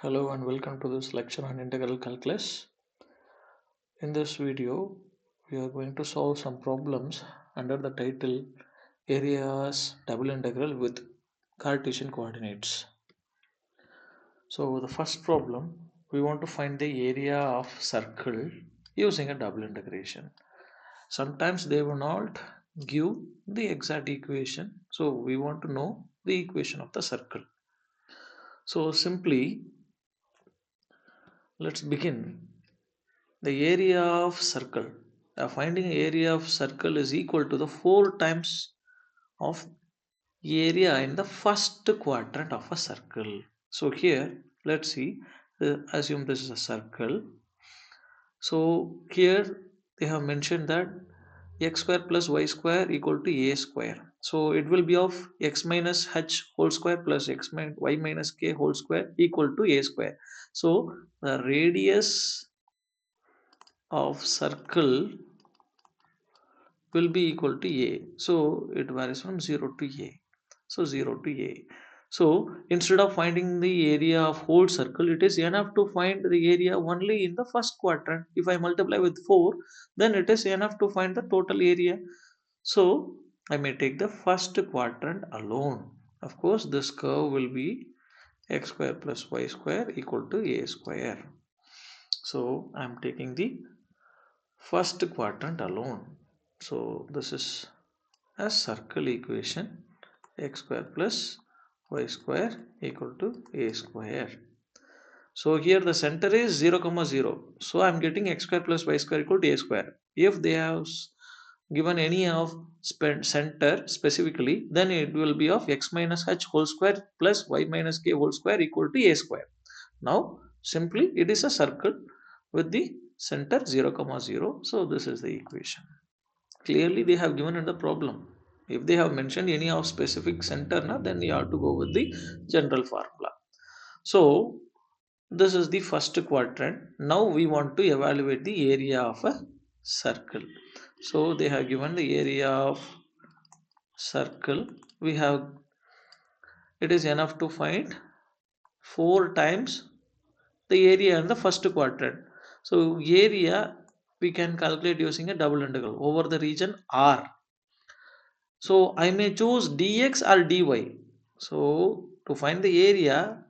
Hello and welcome to this lecture on integral calculus. In this video, we are going to solve some problems under the title Areas Double Integral with Cartesian Coordinates. So the first problem, we want to find the area of circle using a double integration. Sometimes they will not give the exact equation, so we want to know the equation of the circle. So simply, let's begin. The area of circle. Finding area of circle is equal to the 4 times of area in the first quadrant of a circle. So here, let's see, assume this is a circle. So here they have mentioned that x square plus y square equal to a square. So it will be of x minus h whole square plus y minus k whole square equal to a square. So the radius of circle will be equal to a. So it varies from 0 to a. So 0 to a. So instead of finding the area of whole circle, it is enough to find the area only in the first quadrant. If I multiply with 4, then it is enough to find the total area. So I may take the first quadrant alone. Of course, this curve will be x square plus y square equal to a square. So I am taking the first quadrant alone. So this is a circle equation x square plus y square equal to a square. So here the center is 0 comma 0. So I am getting x square plus y square equal to a square. If they have given any of center specifically, then it will be of x minus h whole square plus y minus k whole square equal to a square. Now simply it is a circle with the center 0 comma 0. So this is the equation. Clearly they have given in the problem. If they have mentioned any of specific center, then you have to go with the general formula. So this is the first quadrant. Now we want to evaluate the area of a circle. So they have given the area of circle. We have, it is enough to find 4 times the area in the first quadrant. So area we can calculate using a double integral over the region R. So I may choose dx or dy. So to find the area,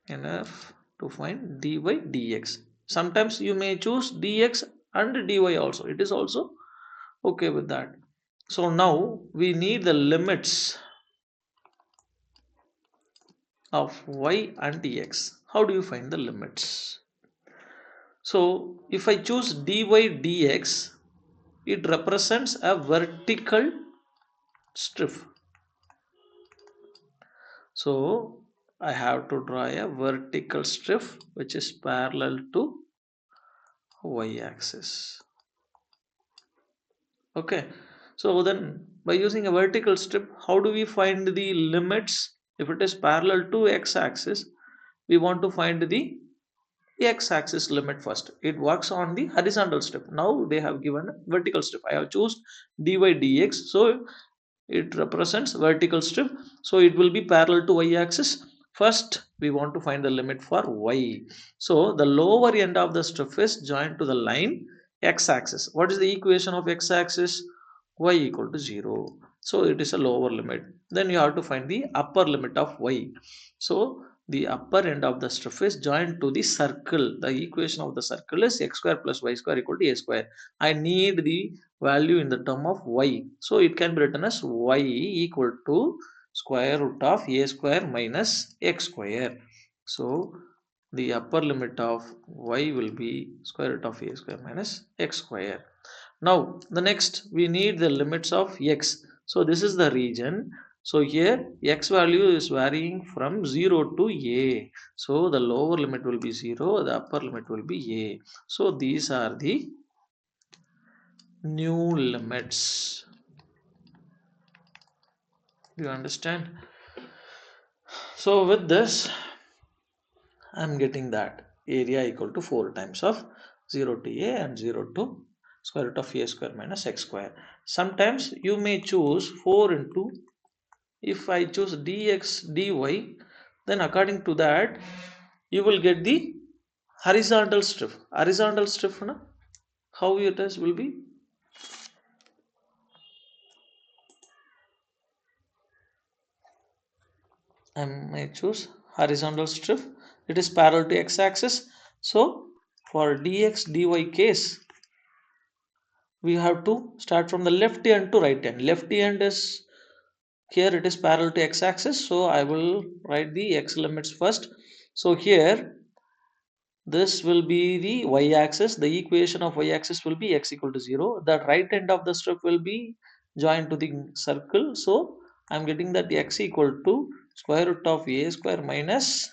enough to find dy dx. Sometimes you may choose dx and dy also. It is also okay with that. So now we need the limits of y and dx. How do you find the limits? So if I choose dy dx, it represents a vertical strip. So I have to draw a vertical strip which is parallel to y-axis. Okay, so then by using a vertical strip, how do we find the limits? If it is parallel to x-axis, we want to find the x-axis limit first. It works on the horizontal strip. Now they have given a vertical strip. I have chosen dy dx, so it represents vertical strip, so it will be parallel to y-axis. First we want to find the limit for y. So the lower end of the strip is joined to the line x-axis. What is the equation of x-axis? Y equal to 0. So it is a lower limit. Then you have to find the upper limit of y. So the upper end of the strip is joined to the circle. The equation of the circle is x square plus y square equal to a square. I need the value in the term of y. So it can be written as y equal to square root of a square minus x square. So the upper limit of y will be square root of a square minus x square. Now the next we need the limits of x. So this is the region. So here x value is varying from 0 to a. So the lower limit will be 0, the upper limit will be a. So these are the new limits. You understand? So with this I'm getting that area equal to 4 times of 0 to a and 0 to square root of a square minus x square. Sometimes you may choose 4 into, if I choose dx dy, Then according to that, you will get the horizontal strip. Horizontal strip, na? How it is will be, I may choose horizontal strip. It is parallel to x-axis. So for dx dy case, we have to start from the left hand to right hand. Left hand is here, it is parallel to x-axis. So I will write the x limits first. So here this will be the y-axis. The equation of y-axis will be x equal to 0. The right end of the strip will be joined to the circle. So I'm getting that x equal to square root of a square minus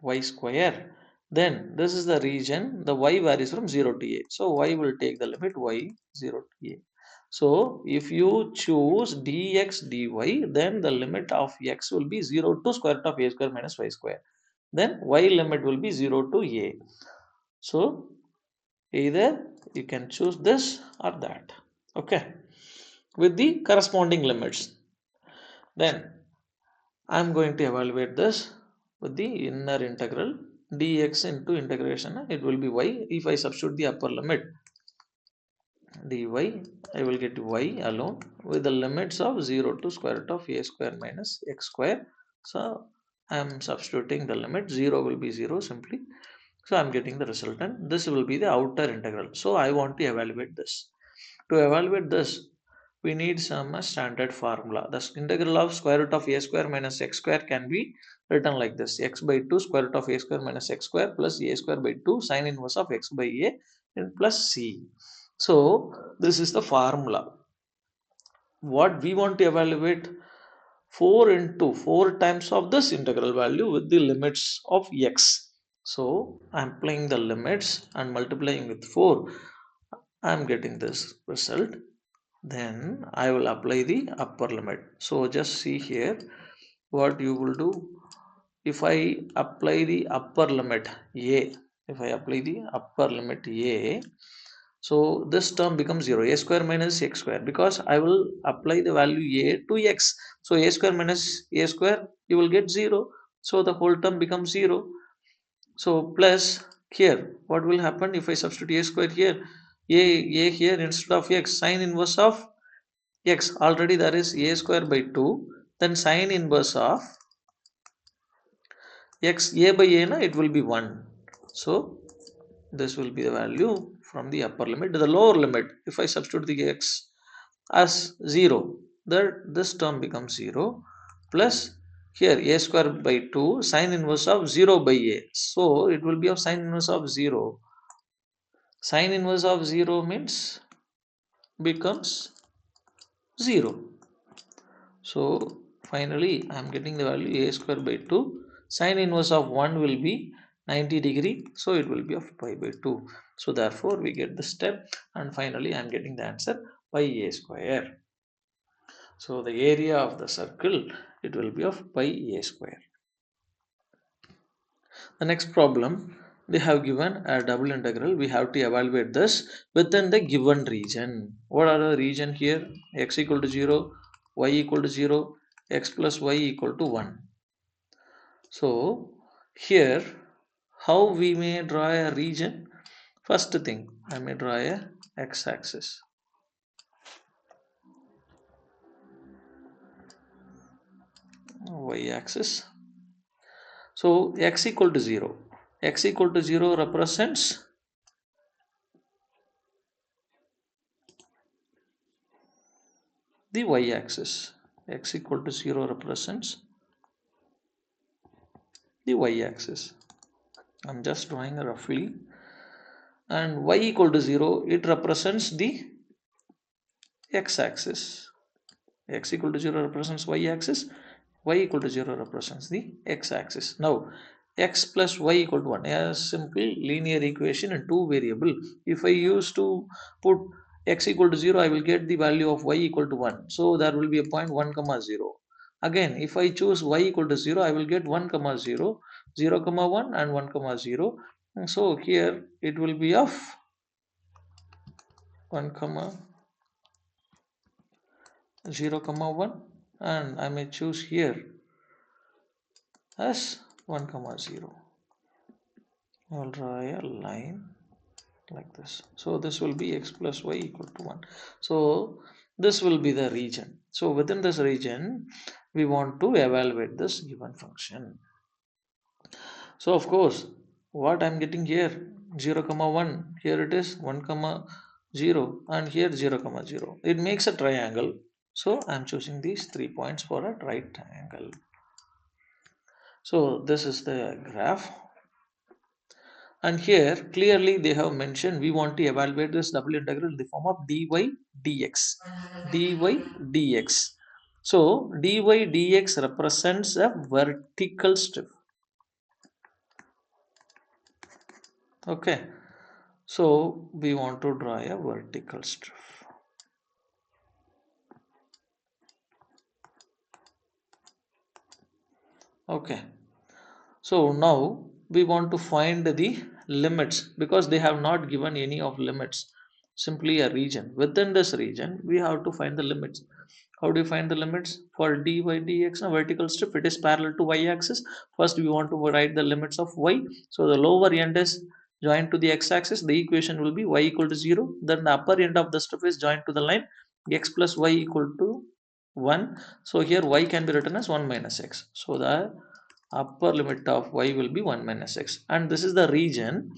y square. Then this is the region. The y varies from 0 to a. So y will take the limit y 0 to a. So if you choose dx dy, then the limit of x will be 0 to square root of a square minus y square. Then y limit will be 0 to a. So either you can choose this or that. Okay. With the corresponding limits. Then I'm going to evaluate this with the inner integral dx into integration. It will be y. If I substitute the upper limit dy, I will get y alone with the limits of 0 to square root of a square minus x square. So I am substituting the limit, 0 will be 0 simply. So I'm getting the resultant. This will be the outer integral. So I want to evaluate this. To evaluate this, we need some standard formula. The integral of square root of a square minus x square can be written like this: x by 2 square root of a square minus x square plus a square by 2 sine inverse of x by a and plus c. So this is the formula. What we want to evaluate, 4 into 4 times of this integral value with the limits of x. So I'm playing the limits and multiplying with 4. I'm getting this result. Then I will apply the upper limit. So just see here what you will do. If I apply the upper limit a, if I apply the upper limit a, so this term becomes 0, a square minus x square, because I will apply the value a to x. So a square minus a square, you will get 0. So the whole term becomes 0. So plus here, what will happen if I substitute a square here? A here instead of x, sine inverse of x, already there is a square by 2, then sine inverse of x, a by a, na, it will be 1. So this will be the value from the upper limit. To the lower limit, if I substitute the x as 0, that this term becomes 0 plus here a square by 2 sine inverse of 0 by a. So it will be of sine inverse of 0. Sine inverse of 0 means becomes 0. So finally I am getting the value a square by 2. Sine inverse of 1 will be 90 degree. So it will be of pi by 2. So therefore we get the step, and finally I am getting the answer pi a square. So the area of the circle, it will be of pi a square. The next problem, they have given a double integral. We have to evaluate this within the given region. What are the region here? X equal to 0, y equal to 0, x plus y equal to 1. So here, how we may draw a region? First thing, I may draw a x-axis, y-axis. So x equal to 0. X equal to 0 represents the y-axis. X equal to 0 represents the y-axis. I'm just drawing roughly. And y equal to 0, it represents the x-axis. X equal to 0 represents y-axis. Y equal to 0 represents the x-axis. Now, x plus y equal to 1, a simple linear equation in two variable. If I use to put x equal to 0, I will get the value of y equal to 1. So there will be a point 1 comma 0. Again, if I choose y equal to 0, I will get 1 comma 0, 0 comma 1 and 1 comma 0. So here it will be of 1 comma 0 comma 1, and I may choose here as 1 comma 0. I will draw a line like this. So this will be x plus y equal to 1. So this will be the region. So within this region we want to evaluate this given function. So of course what I'm getting here, 0 comma 1, here it is 1 comma 0, and here 0 comma 0. It makes a triangle, so I'm choosing these 3 points for a right triangle. So this is the graph, and here clearly they have mentioned we want to evaluate this double integral in the form of dy dx. dy dx. So dy dx represents a vertical strip. Okay, so we want to draw a vertical strip. Okay, so now we want to find the limits because they have not given any of limits, simply a region. Within this region, we have to find the limits. How do you find the limits? For dy dx, a vertical strip, it is parallel to y-axis. First, we want to write the limits of y. So the lower end is joined to the x-axis. The equation will be y equal to 0. Then the upper end of the strip is joined to the line x plus y equal to 1. So here y can be written as 1 minus x. So the upper limit of y will be 1 minus x, and this is the region,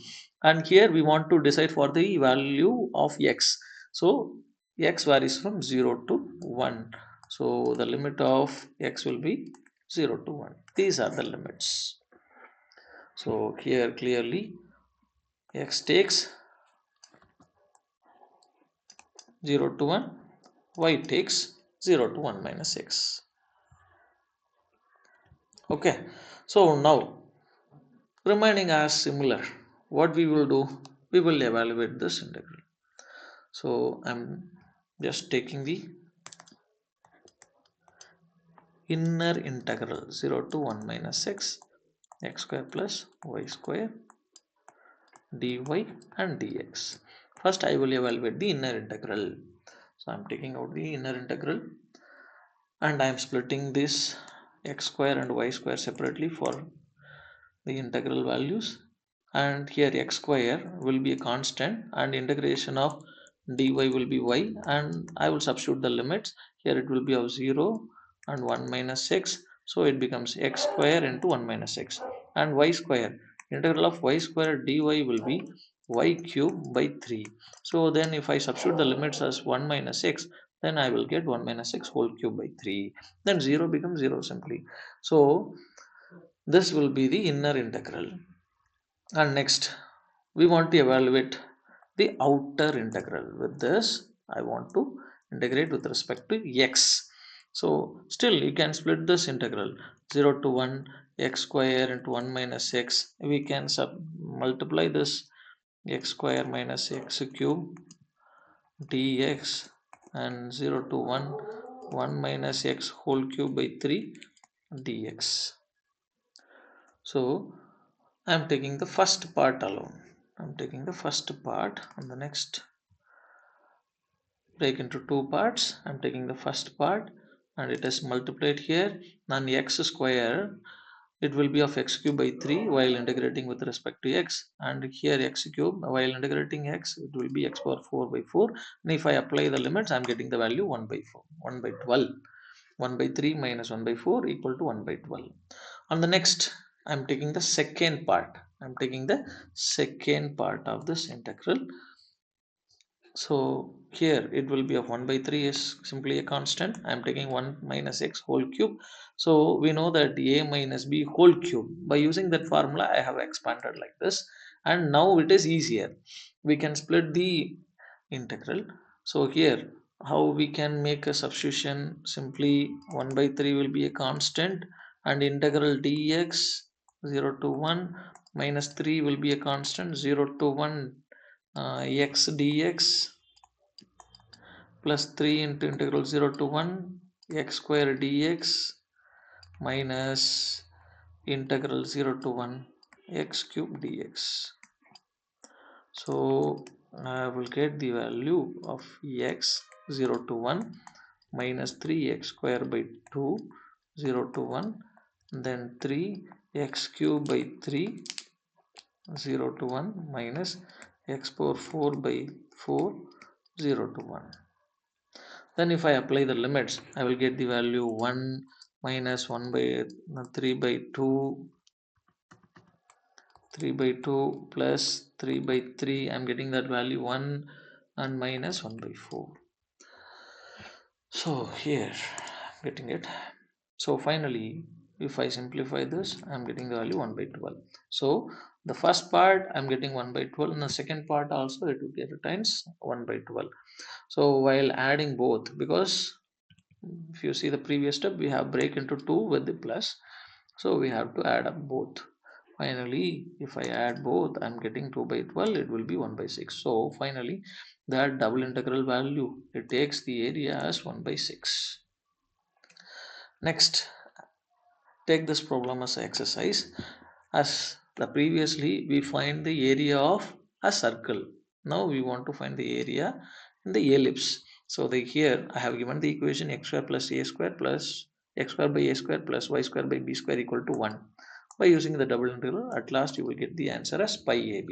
and here we want to decide for the value of x. So x varies from 0 to 1, so the limit of x will be 0 to 1. These are the limits. So here clearly x takes 0 to 1, y takes 0 to 1 minus x. Okay, so now remaining as similar, what we will do, we will evaluate this integral. So I'm just taking the inner integral 0 to 1 minus x square plus y square dy and dx. First I will evaluate the inner integral. So I'm taking out the inner integral and I'm splitting this x square and y square separately for the integral values, and here x square will be a constant and integration of dy will be y, and I will substitute the limits. Here it will be of 0 and 1 minus x, so it becomes x square into 1 minus x, and y square, integral of y square dy will be y cube by 3. So then if I substitute the limits as 1 minus x, then I will get 1 minus x whole cube by 3, then 0 becomes 0 simply. So this will be the inner integral. And next we want to evaluate the outer integral. With this I want to integrate with respect to x. So still you can split this integral 0 to 1 x square into 1 minus x. We can multiply this x square minus x cube dx, and 0 to 1 1 minus x whole cube by 3 dx. So I'm taking the first part alone. I'm taking the first part, and the next break into two parts. I'm taking the first part and it is multiplied here, and x square, it will be of x cube by 3 while integrating with respect to x, and here x cube while integrating x, it will be x power 4 by 4, and if I apply the limits I'm getting the value 1 by 4, 1 by 12. 1 by 3 minus 1 by 4 equal to 1 by 12. On the next I'm taking the second part. I'm taking the second part of this integral. So here it will be of 1 by 3 is simply a constant. I'm taking 1 minus x whole cube. So we know that a minus b whole cube. By using that formula I have expanded like this, and now it is easier. We can split the integral. So here how we can make a substitution, simply 1 by 3 will be a constant, and integral dx 0 to 1 minus 3 will be a constant, 0 to 1 x dx plus 3 into integral 0 to 1 x square dx minus integral 0 to 1 x cube dx. So I will get the value of x 0 to 1 minus 3x square by 2 0 to 1 then 3 x cube by 3 0 to 1 minus x power 4 by 4 0 to 1. Then if I apply the limits, I will get the value 1 minus 1 by 3 by 2, 3 by 2 plus 3 by 3. I'm getting that value 1 and minus 1 by 4. So here I'm getting it. So finally, if I simplify this, I'm getting the value 1 by 12. So the first part I'm getting 1 by 12, and the second part also it will get times 1 by 12. So while adding both, because if you see the previous step, we have break into 2 with the plus, so we have to add up both. Finally, if I add both, I'm getting 2 by 12, it will be 1 by 6. So finally, that double integral value, it takes the area as 1 by 6. Next, take this problem as an exercise. As the previously we find the area of a circle, now we want to find the area in the ellipse. So the here I have given the equation x square plus a square plus x square by a square plus y square by b square equal to 1. By using the double integral, at last you will get the answer as pi ab.